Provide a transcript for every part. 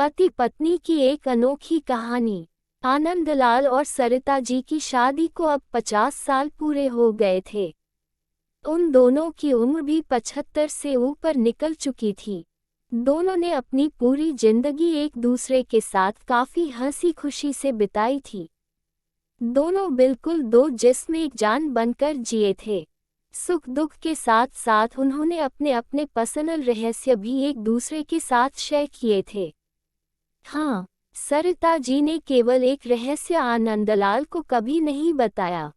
पति पत्नी की एक अनोखी कहानी। आनंदलाल और सरिता जी की शादी को अब 50 साल पूरे हो गए थे। उन दोनों की उम्र भी 75 से ऊपर निकल चुकी थी। दोनों ने अपनी पूरी जिंदगी एक दूसरे के साथ काफी हंसी खुशी से बिताई थी। दोनों बिल्कुल दो जिस्म एक जान बनकर जिए थे। सुख दुख के साथ साथ उन्होंने अपने अपने पर्सनल रहस्य भी एक दूसरे के साथ शेयर किए थे। हाँ, सरिता जी ने केवल एक रहस्य आनंदलाल को कभी नहीं बताया।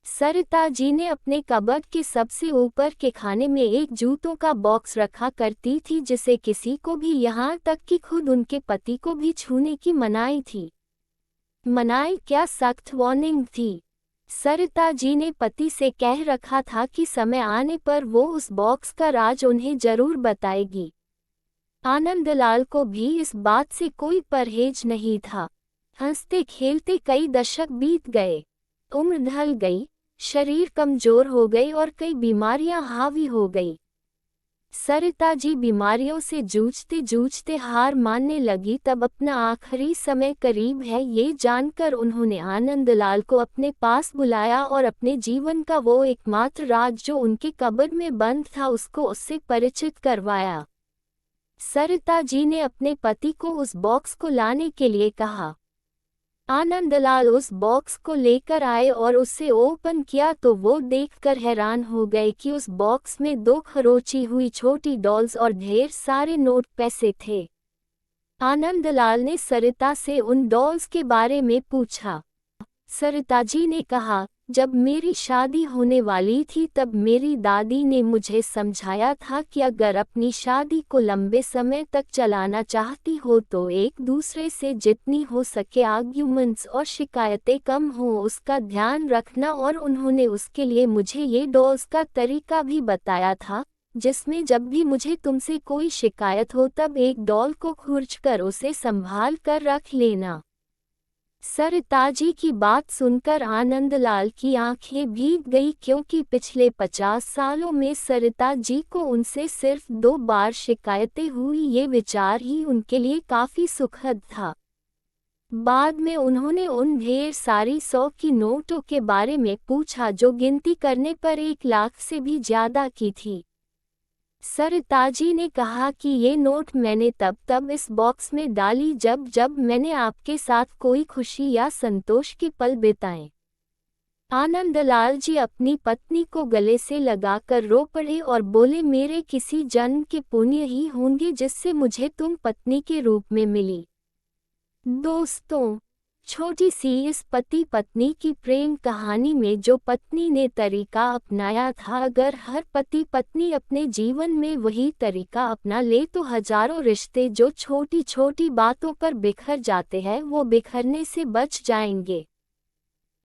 सरिता जी ने अपने कबर्ड के सबसे ऊपर के खाने में एक जूतों का बॉक्स रखा करती थी, जिसे किसी को भी यहाँ तक कि खुद उनके पति को भी छूने की मनाही थी। मनाही क्या, सख्त वार्निंग थी। सरिता जी ने पति से कह रखा था कि समय आने पर वो उस बॉक्स का राज उन्हें जरूर बताएगी। आनंदलाल को भी इस बात से कोई परहेज नहीं था। हंसते खेलते कई दशक बीत गए। उम्र ढल गई, शरीर कमजोर हो गई और कई बीमारियां हावी हो गई। सरिता जी बीमारियों से जूझते जूझते हार मानने लगी। तब अपना आखिरी समय करीब है ये जानकर उन्होंने आनंदलाल को अपने पास बुलाया और अपने जीवन का वो एकमात्र राज जो उनके कब्र में बंद था उसको उससे परिचित करवाया। सरिता जी ने अपने पति को उस बॉक्स को लाने के लिए कहा। आनंदलाल उस बॉक्स को लेकर आए और उसे ओपन किया तो वो देखकर हैरान हो गए कि उस बॉक्स में 2 खरोची हुई छोटी डॉल्स और ढेर सारे नोट पैसे थे। आनंदलाल ने सरिता से उन डॉल्स के बारे में पूछा। सरिता जी ने कहा, जब मेरी शादी होने वाली थी तब मेरी दादी ने मुझे समझाया था कि अगर अपनी शादी को लंबे समय तक चलाना चाहती हो तो एक दूसरे से जितनी हो सके आर्ग्यूमेंट्स और शिकायतें कम हो उसका ध्यान रखना, और उन्होंने उसके लिए मुझे ये डॉल्स का तरीका भी बताया था, जिसमें जब भी मुझे तुमसे कोई शिकायत हो तब एक डॉल को खुरचकर उसे संभाल कर रख लेना। सरिता जी की बात सुनकर आनंदलाल की आंखें भीग गई, क्योंकि पिछले 50 सालों में सरिता जी को उनसे सिर्फ 2 बार शिकायतें हुई। ये विचार ही उनके लिए काफी सुखद था। बाद में उन्होंने उन ढेर सारी 100 की नोटों के बारे में पूछा जो गिनती करने पर 1 लाख से भी ज्यादा की थी। सरिता जी ने कहा कि ये नोट मैंने तब इस बॉक्स में डाली जब मैंने आपके साथ कोई खुशी या संतोष के पल बिताए। आनंदलाल जी अपनी पत्नी को गले से लगाकर रो पड़े और बोले, मेरे किसी जन्म के पुण्य ही होंगे जिससे मुझे तुम पत्नी के रूप में मिली। दोस्तों, छोटी सी इस पति पत्नी की प्रेम कहानी में जो पत्नी ने तरीका अपनाया था, अगर हर पति पत्नी अपने जीवन में वही तरीका अपना ले तो हजारों रिश्ते जो छोटी छोटी बातों पर बिखर जाते हैं वो बिखरने से बच जाएंगे।